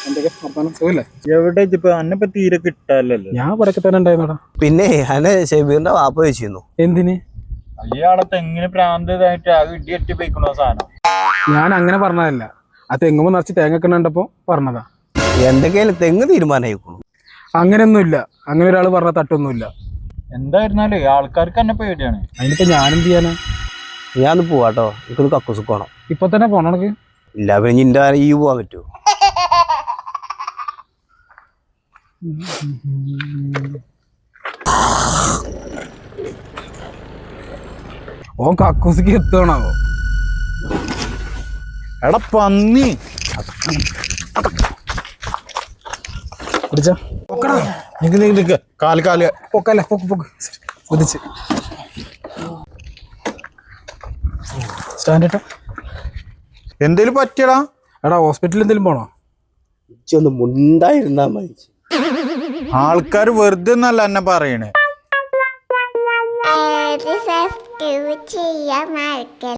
എന്തൊക്കെ വർത്താനം സുഖല്ലേ? എവിടെ ഇപ്പൊ അന്നപ്പോ തീരെ കിട്ടാലല്ലോ. ഞാൻ ഇവിടൊക്കെ തന്നെ ഉണ്ടായിരുന്നോടാ. പിന്നെ അന്നെ ഷെബീറിന്റെ വാപ്പ വെച്ചിരുന്നു. എന്തിന്? അയാളെ തെങ്ങിന് പ്രാന്തമായിട്ട് ആ ഇടി എട്ടി പോയിക്കണോ സാധനം. ഞാൻ അങ്ങനെ പറഞ്ഞതല്ല, ആ തെങ്ങുമ്പോ നിറച്ച് തേങ്ങ കണ്ടപ്പോ പറഞ്ഞതാ. എന്തൊക്കെയാലും തെങ്ങ് തീരുമാനമായിക്കണു. അങ്ങനെയൊന്നുമില്ല, അങ്ങനെ ഒരാൾ പറഞ്ഞ തട്ടൊന്നുമില്ല. എന്തായിരുന്നാലേ ആൾക്കാർക്ക് എന്നെ പേടിയാണ്. അതിനിപ്പോ ഞാനെന്ത് ചെയ്യാനാ? ഞാനൊന്ന് പോവാട്ടോ, എനിക്കൊന്ന് കക്കൂസ് പോണം. ഇപ്പൊ തന്നെ പോണക്ക്? ഇല്ല പിന്നെ ഇന്റെ ഈ പോവാൻ പറ്റുമോ? ഓൻ കക്കൂസിക്ക് എത്തണോ? എടാ പന്നി പിടിച്ച കാല് കാല് പൊക്കല്ലേ, പൊക്ക് പൊക്ക് കുതിച്ച് സ്റ്റാൻഡ് ഇട്ടോ. എന്തേലും പറ്റിയടാ? എടാ ഹോസ്പിറ്റലിൽ എന്തെങ്കിലും പോണോ? ഒന്ന് മുണ്ടായിരുന്നാ മതി. ആൾക്കാർ വെറുതെ ഒന്നല്ല എന്നെ പറയണേ.